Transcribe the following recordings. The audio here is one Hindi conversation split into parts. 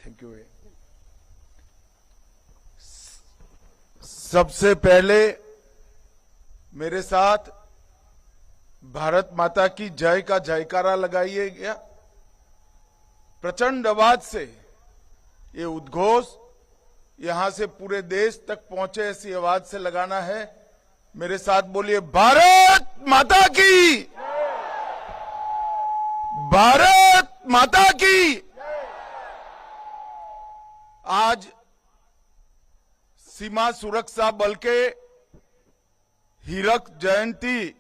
Thank you. सबसे पहले मेरे साथ भारत माता की जय का जयकारा लगाइए गया। प्रचंड आवाज से ये उद्घोष यहां से पूरे देश तक पहुंचे, ऐसी आवाज से लगाना है। मेरे साथ बोलिए, भारत माता की, भारत माता की। आज सीमा सुरक्षा बल के हीरक जयंती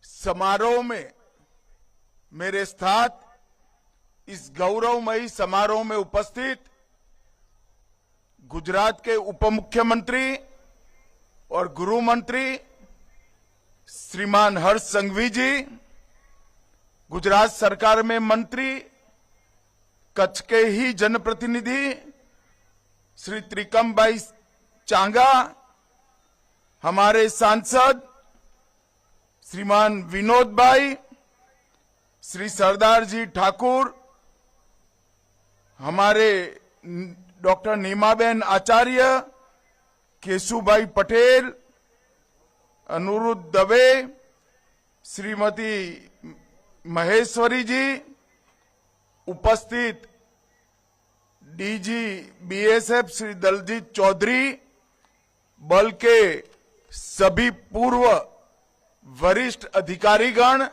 समारोह में मेरे साथ इस गौरवमयी समारोह में उपस्थित गुजरात के उप मुख्यमंत्री और गृह मंत्री श्रीमान हर्ष संघवी जी, गुजरात सरकार में मंत्री, कच्छ के ही जनप्रतिनिधि श्री त्रिकम भाई चांगा, हमारे सांसद श्रीमान विनोद भाई, श्री सरदार जी ठाकुर, हमारे डॉक्टर नीमाबेन आचार्य, केशुभाई पटेल, अनुरुद्ध दवे, श्रीमती महेश्वरी जी, उपस्थित डीजी बीएसएफ श्री दलजीत चौधरी, बल के सभी पूर्व वरिष्ठ अधिकारीगण,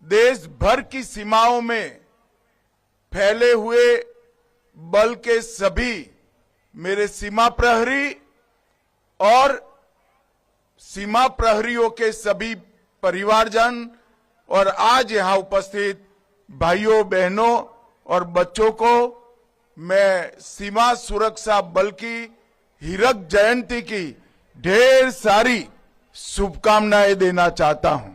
देश भर की सीमाओं में फैले हुए बल के सभी मेरे सीमा प्रहरी और सीमा प्रहरियों के सभी परिवारजन और आज यहां उपस्थित भाइयों बहनों और बच्चों को मैं सीमा सुरक्षा बल की हीरक जयंती की ढेर सारी शुभकामनाएं देना चाहता हूं।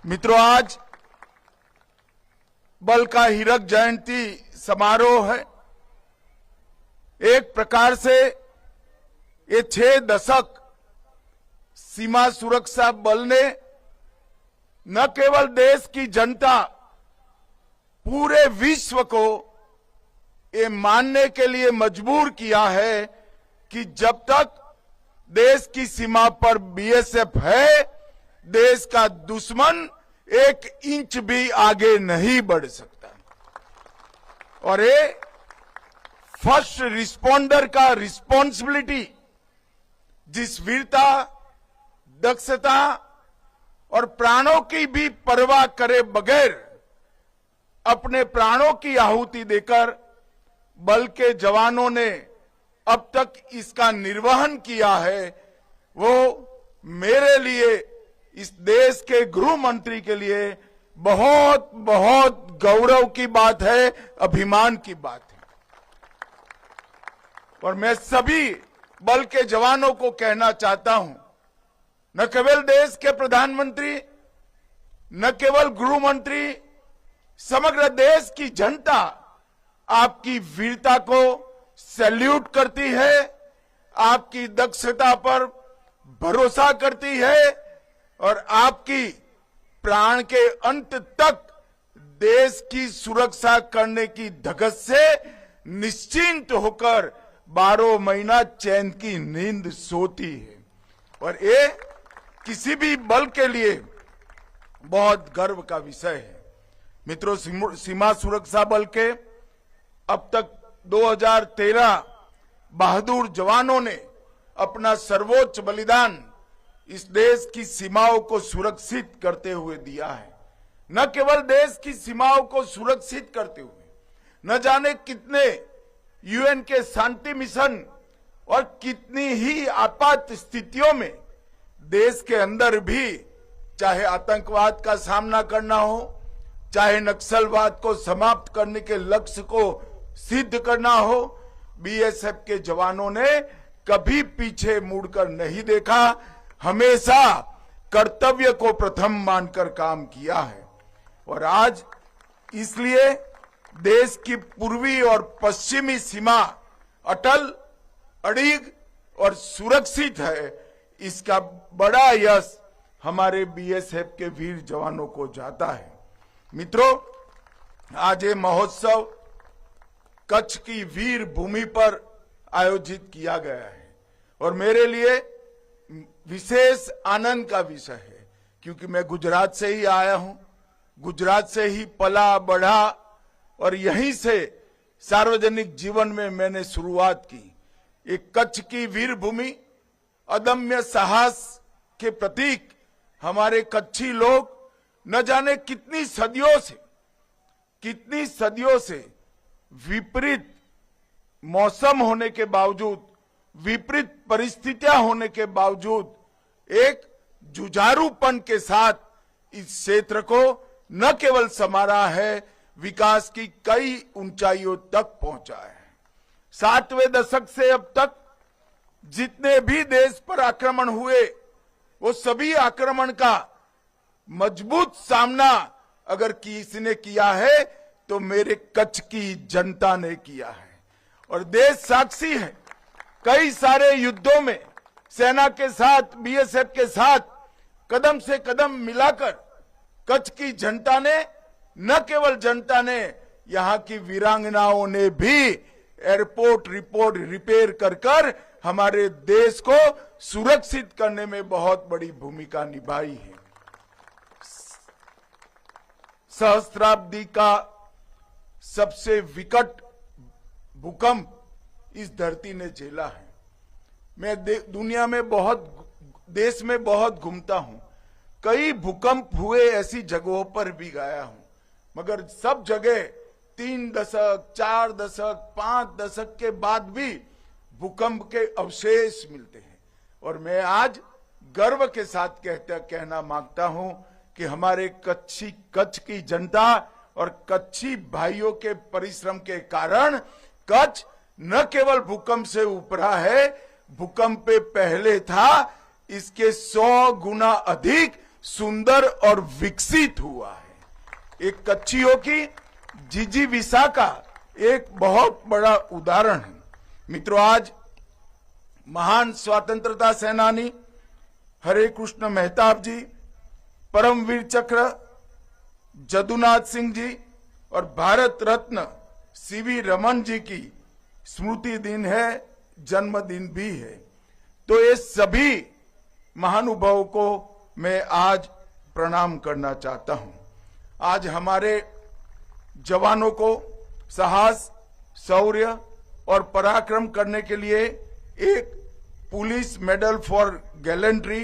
मित्रों, आज बल का हीरक जयंती समारोह है। एक प्रकार से ये 6 दशक सीमा सुरक्षा बल ने न केवल देश की जनता, पूरे विश्व को ये मानने के लिए मजबूर किया है कि जब तक देश की सीमा पर बीएसएफ है, देश का दुश्मन 1 इंच भी आगे नहीं बढ़ सकता। और ये फर्स्ट रिस्पोंडर का रिस्पॉन्सिबिलिटी, जिस वीरता, दक्षता और प्राणों की भी परवाह करे बगैर अपने प्राणों की आहुति देकर बल के जवानों ने अब तक इसका निर्वहन किया है, वो मेरे लिए, इस देश के गृह मंत्री के लिए बहुत बहुत गौरव की बात है, अभिमान की बात है। और मैं सभी बल के जवानों को कहना चाहता हूं, न केवल देश के प्रधानमंत्री, न केवल गृह मंत्री, समग्र देश की जनता आपकी वीरता को सैल्यूट करती है, आपकी दक्षता पर भरोसा करती है और आपकी प्राण के अंत तक देश की सुरक्षा करने की धगस से निश्चिंत होकर 12 महीना चैन की नींद सोती है। और ये किसी भी बल के लिए बहुत गर्व का विषय है। मित्रों, सीमा सुरक्षा बल के अब तक 2013 बहादुर जवानों ने अपना सर्वोच्च बलिदान इस देश की सीमाओं को सुरक्षित करते हुए दिया है। न केवल देश की सीमाओं को सुरक्षित करते हुए, न जाने कितने यूएन के शांति मिशन और कितनी ही आपात स्थितियों में देश के अंदर भी, चाहे आतंकवाद का सामना करना हो, चाहे नक्सलवाद को समाप्त करने के लक्ष्य को सिद्ध करना हो, बीएसएफ के जवानों ने कभी पीछे मुड़कर नहीं देखा, हमेशा कर्तव्य को प्रथम मानकर काम किया है। और आज इसलिए देश की पूर्वी और पश्चिमी सीमा अटल, अड़िग और सुरक्षित है। इसका बड़ा यश हमारे बीएसएफ के वीर जवानों को जाता है। मित्रों, आज ये महोत्सव कच्छ की वीर भूमि पर आयोजित किया गया है और मेरे लिए विशेष आनंद का विषय है, क्योंकि मैं गुजरात से ही आया हूं, गुजरात से ही पला बढ़ा और यहीं से सार्वजनिक जीवन में मैंने शुरुआत की। एक कच्छ की वीर भूमि, अदम्य साहस के प्रतीक हमारे कच्छी लोग न जाने कितनी सदियों से विपरीत मौसम होने के बावजूद, विपरीत परिस्थितियां होने के बावजूद एक जुझारूपन के साथ इस क्षेत्र को न केवल संवारा है, विकास की कई ऊंचाइयों तक पहुंचा है। 60वें दशक से अब तक जितने भी देश पर आक्रमण हुए, वो सभी आक्रमण का मजबूत सामना अगर किसी ने किया है तो मेरे कच्छ की जनता ने किया है। और देश साक्षी है, कई सारे युद्धों में सेना के साथ, बीएसएफ के साथ कदम से कदम मिलाकर कच्छ की जनता ने, न केवल जनता ने, यहां की वीरांगनाओं ने भी एयरपोर्ट रिपेयर कर हमारे देश को सुरक्षित करने में बहुत बड़ी भूमिका निभाई है। सहस्त्राब्दी का सबसे विकट भूकंप इस धरती ने झेला है। मैं दुनिया में देश में बहुत घूमता हूं, कई भूकंप हुए ऐसी जगहों पर भी गया हूं, मगर सब जगह 3 दशक, 4 दशक, 5 दशक के बाद भी भूकंप के अवशेष मिलते हैं। और मैं आज गर्व के साथ कहना मांगता हूं कि हमारे कच्छ की जनता और कच्छी भाइयों के परिश्रम के कारण कच्छ न केवल भूकंप से उभरा है, भूकंप पे पहले था, इसके 100 गुना अधिक सुंदर और विकसित हुआ है। एक कच्छियों की जिजीविसा का एक बहुत बड़ा उदाहरण है। मित्रों, आज महान स्वतंत्रता सेनानी हरे कृष्ण मेहताब जी, परमवीर चक्र जदुनाथ सिंह जी और भारत रत्न सीवी रमन जी की स्मृति दिन है, जन्मदिन भी है। तो ये सभी महानुभावों को मैं आज प्रणाम करना चाहता हूं। आज हमारे जवानों को साहस, शौर्य और पराक्रम करने के लिए एक पुलिस मेडल फॉर गैलेंट्री,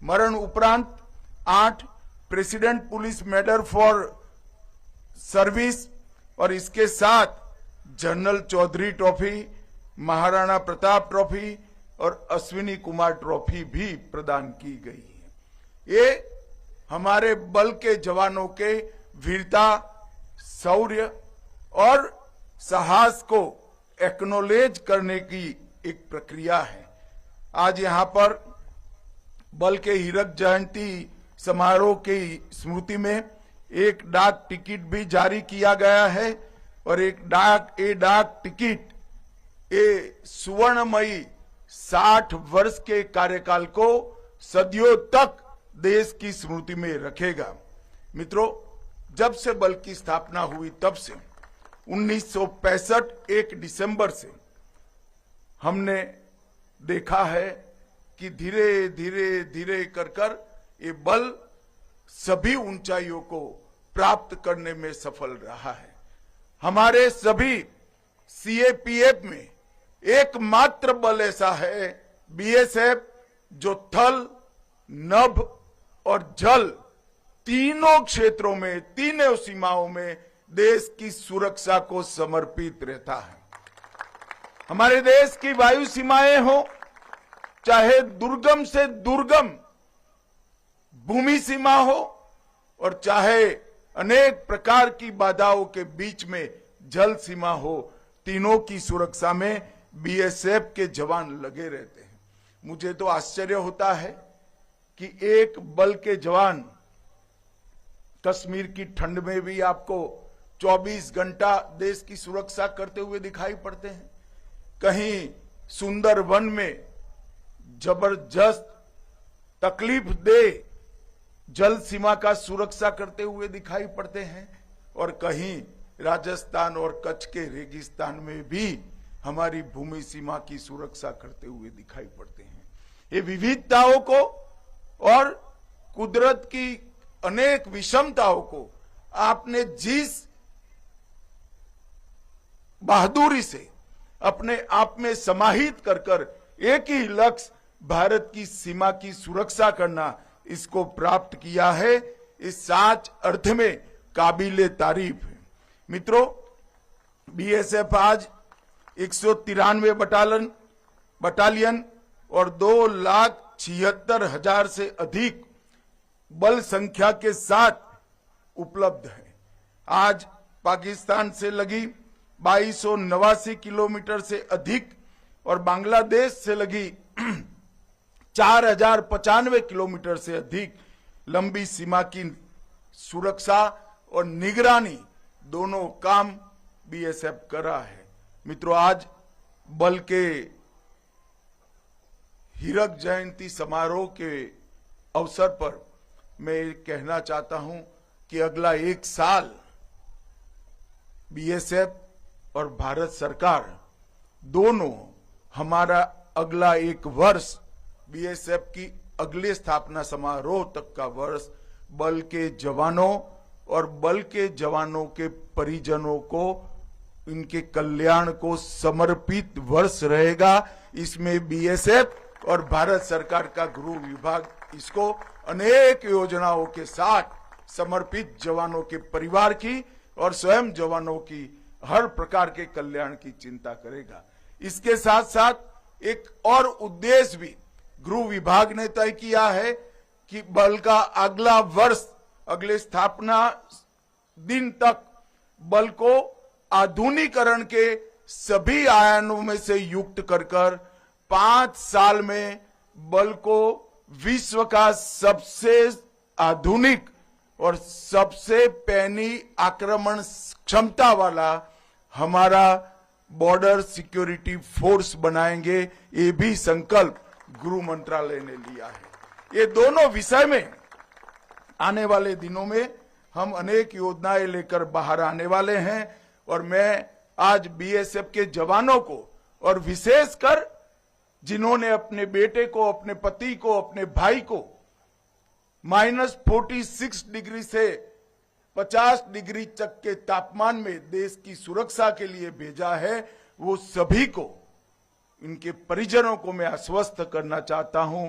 मरण उपरांत 8 president police medal for service और इसके साथ general Chaudhary trophy, Maharana Pratap trophy और अश्विनी कुमार ट्रॉफी भी प्रदान की गई है। ये हमारे बल के जवानों के वीरता, शौर्य और साहस को एक्नॉलेज करने की एक प्रक्रिया है। आज यहाँ पर बल के हीरक जयंती समारोह की स्मृति में एक डाक टिकट भी जारी किया गया है और डाक टिकट सुवर्णमयी 60 वर्ष के कार्यकाल को सदियों तक देश की स्मृति में रखेगा। मित्रों, जब से बल की स्थापना हुई तब से 1965 1 दिसंबर से हमने देखा है कि धीरे धीरे कर ये बल सभी ऊंचाइयों को प्राप्त करने में सफल रहा है। हमारे सभी सीएपीएफ में एकमात्र बल ऐसा है, बीएसएफ, जो थल, नभ और जल तीनों क्षेत्रों में, तीनों सीमाओं में देश की सुरक्षा को समर्पित रहता है। हमारे देश की वायु सीमाएं हो, चाहे दुर्गम से दुर्गम भूमि सीमा हो और चाहे अनेक प्रकार की बाधाओं के बीच में जल सीमा हो, तीनों की सुरक्षा में बीएसएफ के जवान लगे रहते हैं। मुझे तो आश्चर्य होता है कि एक बल के जवान कश्मीर की ठंड में भी आपको 24 घंटा देश की सुरक्षा करते हुए दिखाई पड़ते हैं। कहीं सुंदरवन में जबरदस्त तकलीफ दे जल सीमा का सुरक्षा करते हुए दिखाई पड़ते हैं और कहीं राजस्थान और कच्छ के रेगिस्तान में भी हमारी भूमि सीमा की सुरक्षा करते हुए दिखाई पड़ते हैं। ये विविधताओं को और कुदरत की अनेक विषमताओं को आपने जिस बहादुरी से अपने आप में समाहित कर कर एक ही लक्ष्य भारत की सीमा की सुरक्षा करना, इसको प्राप्त किया है, इस सच अर्थ में काबिले तारीफ है। मित्रों, बीएसएफ आज 193 बटालियन और 2,76,000 से अधिक बल संख्या के साथ उपलब्ध है। आज पाकिस्तान से लगी 2289 किलोमीटर से अधिक और बांग्लादेश से लगी 4,095 किलोमीटर से अधिक लंबी सीमा की सुरक्षा और निगरानी दोनों काम बीएसएफ कर रहा है। मित्रों, आज बल के हीरक जयंती समारोह के अवसर पर मैं कहना चाहता हूं कि अगला एक साल बीएसएफ और भारत सरकार दोनों, हमारा अगला एक वर्ष बीएसएफ की अगले स्थापना समारोह तक का वर्ष बल के जवानों और बल के जवानों के परिजनों को, इनके कल्याण को समर्पित वर्ष रहेगा। इसमें बीएसएफ और भारत सरकार का गृह विभाग इसको अनेक योजनाओं के साथ समर्पित जवानों के परिवार की और स्वयं जवानों की हर प्रकार के कल्याण की चिंता करेगा। इसके साथ साथ एक और उद्देश्य भी गृह विभाग ने तय किया है कि बल का अगला वर्ष, अगले स्थापना दिन तक बल को आधुनिकीकरण के सभी आयामों में से युक्त कर 5 साल में बल को विश्व का सबसे आधुनिक और सबसे पैनी आक्रमण क्षमता वाला हमारा बॉर्डर सिक्योरिटी फोर्स बनाएंगे। ये भी संकल्प गृह मंत्रालय ने लिया है। ये दोनों विषय में आने वाले दिनों में हम अनेक योजनाएं लेकर बाहर आने वाले हैं और मैं आज बीएसएफ के जवानों को और विशेषकर जिन्होंने अपने बेटे को, अपने पति को, अपने भाई को -46 डिग्री से 50 डिग्री तक के तापमान में देश की सुरक्षा के लिए भेजा है, वो सभी को, इनके परिजनों को मैं आश्वस्त करना चाहता हूं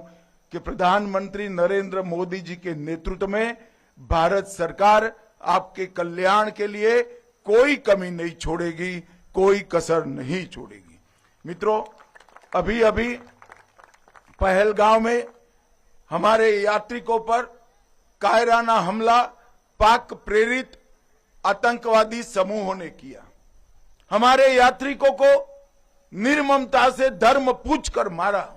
कि प्रधानमंत्री नरेंद्र मोदी जी के नेतृत्व में भारत सरकार आपके कल्याण के लिए कोई कमी नहीं छोड़ेगी, कोई कसर नहीं छोड़ेगी। मित्रों, अभी अभी पहलगांव में हमारे यात्रिकों पर कायराना हमला पाक प्रेरित आतंकवादी समूहों ने किया। हमारे यात्रिकों को निर्ममता से धर्म पूछकर मारा।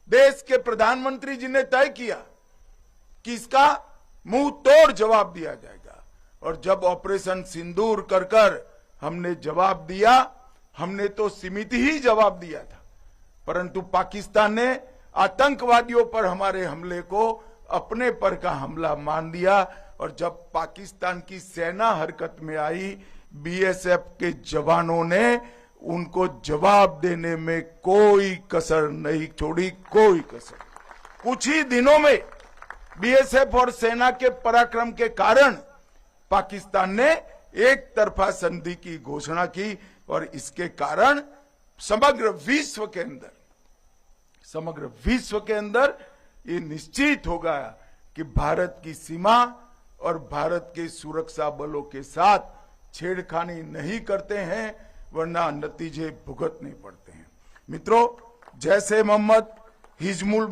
देश के प्रधानमंत्री जी ने तय किया कि इसका मुंह तोड़ जवाब दिया जाएगा और जब ऑपरेशन सिंदूर कर हमने जवाब दिया, हमने तो सीमित ही जवाब दिया था, परंतु पाकिस्तान ने आतंकवादियों पर हमारे हमले को अपने पर का हमला मान दिया और जब पाकिस्तान की सेना हरकत में आई, बीएसएफ के जवानों ने उनको जवाब देने में कोई कसर नहीं छोड़ी, कोई कसर। कुछ ही दिनों में बीएसएफ और सेना के पराक्रम के कारण पाकिस्तान ने एक तरफा संधि की घोषणा की और इसके कारण समग्र विश्व के अंदर ये निश्चित हो गया कि भारत की सीमा और भारत के सुरक्षा बलों के साथ छेड़खानी नहीं करते हैं, वरना नतीजे भुगतने पड़ते हैं। मित्रों, जैसे मोहम्मद हिजबुल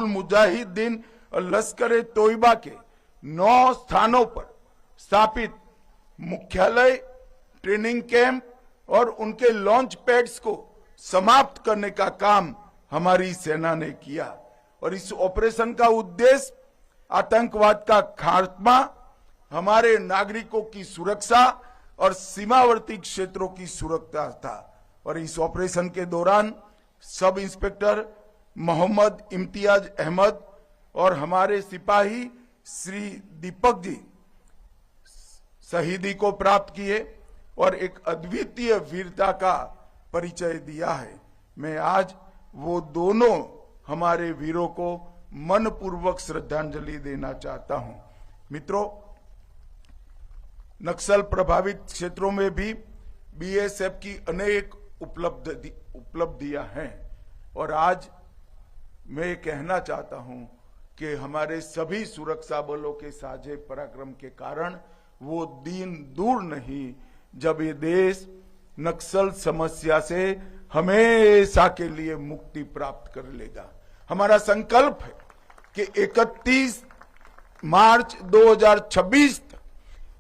मुजाहिदीन और लश्कर तोयबा के 9 स्थानों पर स्थापित मुख्यालय, ट्रेनिंग कैंप और उनके लॉन्च पैड्स को समाप्त करने का काम हमारी सेना ने किया और इस ऑपरेशन का उद्देश्य आतंकवाद का खात्मा, हमारे नागरिकों की सुरक्षा और सीमावर्ती क्षेत्रों की सुरक्षा था। और इस ऑपरेशन के दौरान सब इंस्पेक्टर मोहम्मद इम्तियाज अहमद, और हमारे सिपाही श्री दीपक जी शहीदी को प्राप्त किए और एक अद्वितीय वीरता का परिचय दिया है। मैं आज वो दोनों हमारे वीरों को मनपूर्वक श्रद्धांजलि देना चाहता हूं। मित्रों, नक्सल प्रभावित क्षेत्रों में भी बीएसएफ की अनेक उपलब्धियां हैं और आज मैं कहना चाहता हूं कि हमारे सभी सुरक्षा बलों के साझे पराक्रम के कारण वो दिन दूर नहीं जब ये देश नक्सल समस्या से हमेशा के लिए मुक्ति प्राप्त कर लेगा। हमारा संकल्प है कि 31 मार्च 2026 तक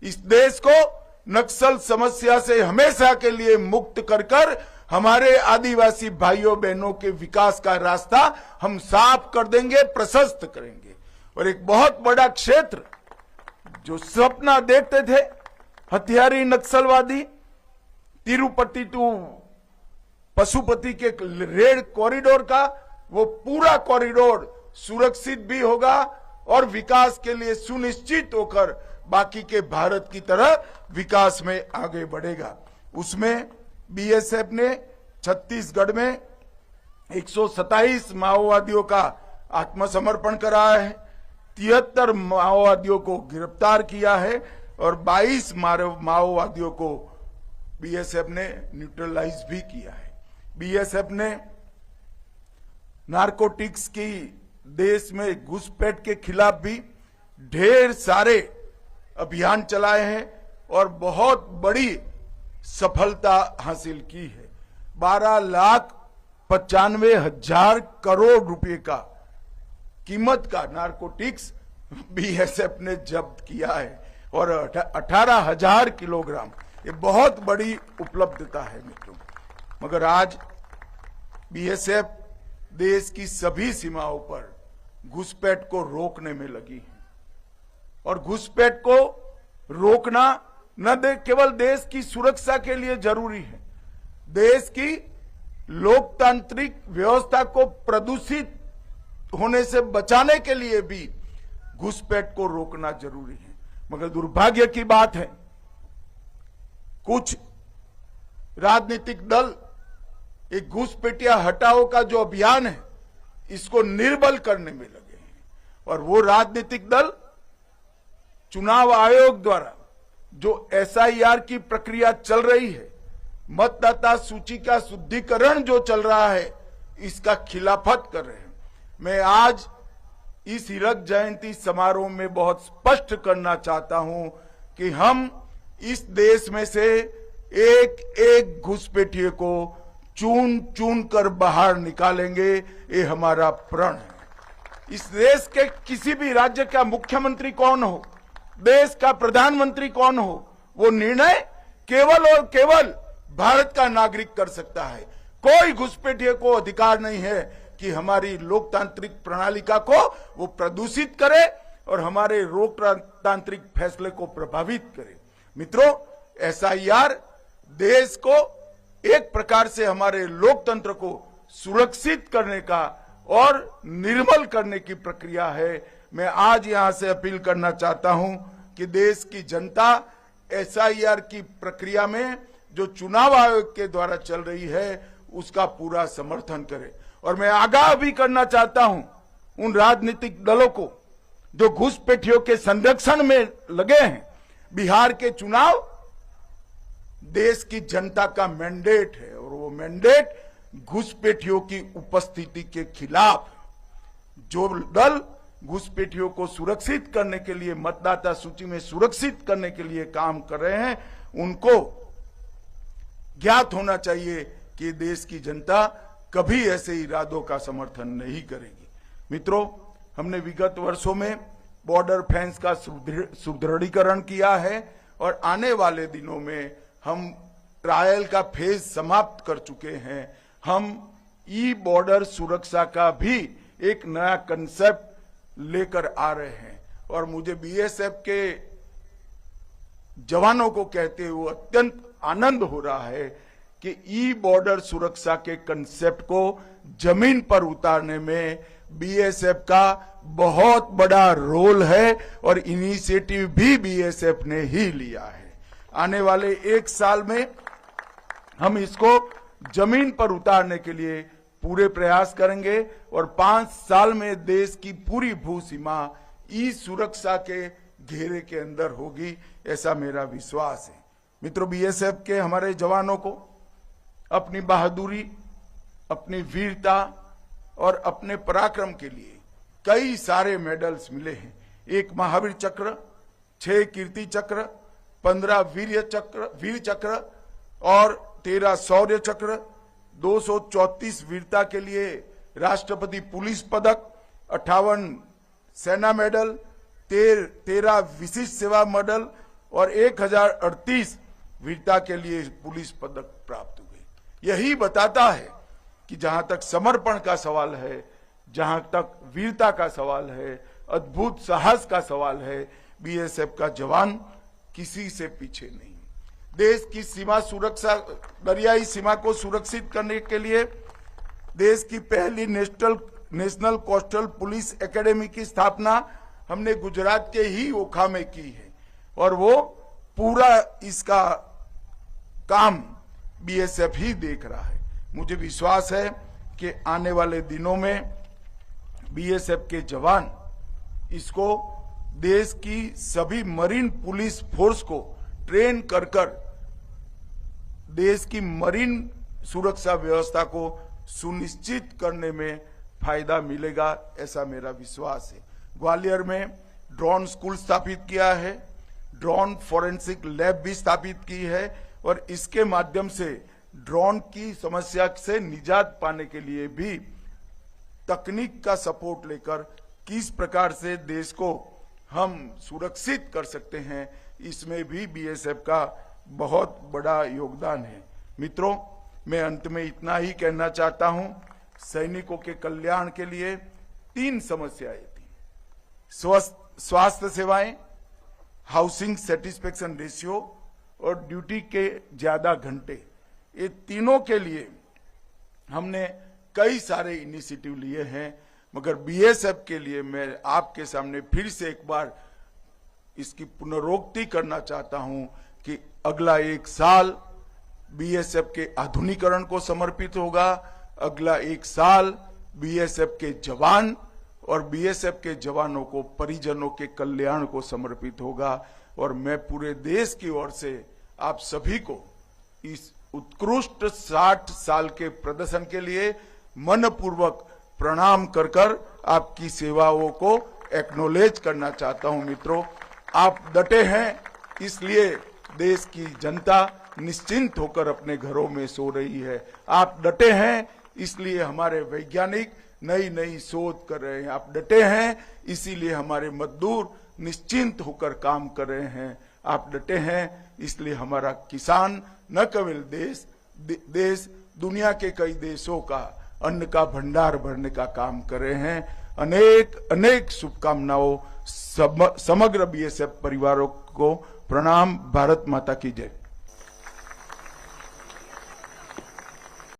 इस देश को नक्सल समस्या से हमेशा के लिए मुक्त कर हमारे आदिवासी भाइयों बहनों के विकास का रास्ता हम साफ कर देंगे, प्रशस्त करेंगे। और एक बहुत बड़ा क्षेत्र जो सपना देखते थे हथियारी नक्सलवादी, तिरुपति टू पशुपति के रेड कॉरिडोर का, वो पूरा कॉरिडोर सुरक्षित भी होगा और विकास के लिए सुनिश्चित होकर बाकी के भारत की तरह विकास में आगे बढ़ेगा। उसमें बीएसएफ ने छत्तीसगढ़ में 127 माओवादियों का आत्मसमर्पण कराया है, 73 माओवादियों को गिरफ्तार किया है और 22 माओवादियों को बीएसएफ ने न्यूट्रलाइज भी किया है। बीएसएफ ने नारकोटिक्स की देश में घुसपैठ के खिलाफ भी ढेर सारे अभियान चलाए हैं और बहुत बड़ी सफलता हासिल की है। 12,95,000 करोड़ रुपए का कीमत का नारकोटिक्स बीएसएफ ने जब्त किया है और 18,000 किलोग्राम, ये बहुत बड़ी उपलब्धता है मित्रों। मगर आज बीएसएफ देश की सभी सीमाओं पर घुसपैठ को रोकने में लगी है और घुसपैठ को रोकना न केवल देश की सुरक्षा के लिए जरूरी है, देश की लोकतांत्रिक व्यवस्था को प्रदूषित होने से बचाने के लिए भी घुसपैठ को रोकना जरूरी है। मगर दुर्भाग्य की बात है, कुछ राजनीतिक दल एक घुसपैठिया हटाओ का जो अभियान है इसको निर्बल करने में लगे हैं और वो राजनीतिक दल चुनाव आयोग द्वारा जो एसआईआर की प्रक्रिया चल रही है, मतदाता सूची का शुद्धिकरण जो चल रहा है, इसका खिलाफत कर रहे हैं। मैं आज इस हीरक जयंती समारोह में बहुत स्पष्ट करना चाहता हूं कि हम इस देश में से एक एक घुसपैठिए को चुन चुन कर बाहर निकालेंगे, ये हमारा प्रण है। इस देश के किसी भी राज्य का मुख्यमंत्री कौन हो, देश का प्रधानमंत्री कौन हो, वो निर्णय केवल और केवल भारत का नागरिक कर सकता है। कोई घुसपैठिए को अधिकार नहीं है कि हमारी लोकतांत्रिक प्रणालिका को वो प्रदूषित करे और हमारे लोकतांत्रिक फैसले को प्रभावित करे। मित्रों, एसआईआर देश को एक प्रकार से हमारे लोकतंत्र को सुरक्षित करने का और निर्मल करने की प्रक्रिया है। मैं आज यहां से अपील करना चाहता हूं कि देश की जनता एसआईआर की प्रक्रिया में जो चुनाव आयोग के द्वारा चल रही है उसका पूरा समर्थन करे। और मैं आगाह भी करना चाहता हूं उन राजनीतिक दलों को जो घुसपैठियों के संरक्षण में लगे हैं। बिहार के चुनाव देश की जनता का मैंडेट है और वो मैंडेट घुसपैठियों की उपस्थिति के खिलाफ। जो दल घुसपैठियों को सुरक्षित करने के लिए, मतदाता सूची में सुरक्षित करने के लिए काम कर रहे हैं, उनको ज्ञात होना चाहिए कि देश की जनता कभी ऐसे इरादों का समर्थन नहीं करेगी। मित्रों, हमने विगत वर्षों में बॉर्डर फेंस का सुदृढ़ीकरण किया है और आने वाले दिनों में हम ट्रायल का फेज समाप्त कर चुके हैं। हम ई बॉर्डर सुरक्षा का भी एक नया कंसेप्ट लेकर आ रहे हैं और मुझे बीएसएफ के जवानों को कहते हुए अत्यंत आनंद हो रहा है कि ई बॉर्डर सुरक्षा के कंसेप्ट को जमीन पर उतारने में बीएसएफ का बहुत बड़ा रोल है और इनिशिएटिव भी बीएसएफ ने ही लिया है। आने वाले 1 साल में हम इसको जमीन पर उतारने के लिए पूरे प्रयास करेंगे और 5 साल में देश की पूरी भू सीमा ई सुरक्षा के घेरे के अंदर होगी, ऐसा मेरा विश्वास है। मित्रों, बीएसएफ के हमारे जवानों को अपनी बहादुरी, अपनी वीरता और अपने पराक्रम के लिए कई सारे मेडल्स मिले हैं। 1 महावीर चक्र, 6 कीर्ति चक्र, 15 वीर चक्र और 13 शौर्य चक्र, 234 वीरता के लिए राष्ट्रपति पुलिस पदक, 58 सेना मेडल, 13 विशिष्ट सेवा मेडल और 1038 वीरता के लिए पुलिस पदक प्राप्त हुए। यही बताता है कि जहां तक समर्पण का सवाल है, जहां तक वीरता का सवाल है, अद्भुत साहस का सवाल है, बीएसएफ का जवान किसी से पीछे नहीं। देश की सीमा सुरक्षा, दरियाई सीमा को सुरक्षित करने के लिए देश की पहली नेशनल कोस्टल पुलिस एकेडमी की स्थापना हमने गुजरात के ही ओखा में की है और वो पूरा इसका काम बीएसएफ ही देख रहा है। मुझे विश्वास है कि आने वाले दिनों में बीएसएफ के जवान इसको देश की सभी मरीन पुलिस फोर्स को ट्रेन कर देश की मरीन सुरक्षा व्यवस्था को सुनिश्चित करने में फायदा मिलेगा, ऐसा मेरा विश्वास है। ग्वालियर में ड्रोन स्कूल स्थापित किया है, ड्रोन फोरेंसिक लैब भी स्थापित की है और इसके माध्यम से ड्रोन की समस्या से निजात पाने के लिए भी तकनीक का सपोर्ट लेकर किस प्रकार से देश को हम सुरक्षित कर सकते हैं, इसमें भी बीएसएफ का बहुत बड़ा योगदान है। मित्रों, मैं अंत में इतना ही कहना चाहता हूं, सैनिकों के कल्याण के लिए 3 समस्याएं थी: स्वास्थ्य सेवाएं, हाउसिंग सेटिस्फेक्शन रेशियो और ड्यूटी के ज्यादा घंटे। ये तीनों के लिए हमने कई सारे इनिशिएटिव लिए हैं, मगर बीएसएफ के लिए मैं आपके सामने फिर से एक बार इसकी पुनरोक्ति करना चाहता हूं कि अगला 1 साल बीएसएफ के आधुनिकीकरण को समर्पित होगा। अगला 1 साल बीएसएफ के जवान और बीएसएफ के जवानों को, परिजनों के कल्याण को समर्पित होगा और मैं पूरे देश की ओर से आप सभी को इस उत्कृष्ट 60 साल के प्रदर्शन के लिए मनपूर्वक प्रणाम कर आपकी सेवाओं को एक्नॉलेज करना चाहता हूं। मित्रों, आप डटे हैं, इसलिए देश की जनता निश्चिंत होकर अपने घरों में सो रही है। आप डटे हैं, इसलिए हमारे वैज्ञानिक नई नई शोध कर रहे हैं। आप डटे हैं, इसीलिए हमारे मजदूर निश्चिंत होकर काम कर रहे हैं। आप डटे हैं, इसलिए हमारा किसान न केवल देश दुनिया के कई देशों का अन्न का भंडार भरने का काम कर रहे हैं। अनेक अनेक शुभकामनाओं समग्र बीएसएफ परिवारों को प्रणाम। भारत माता की जय।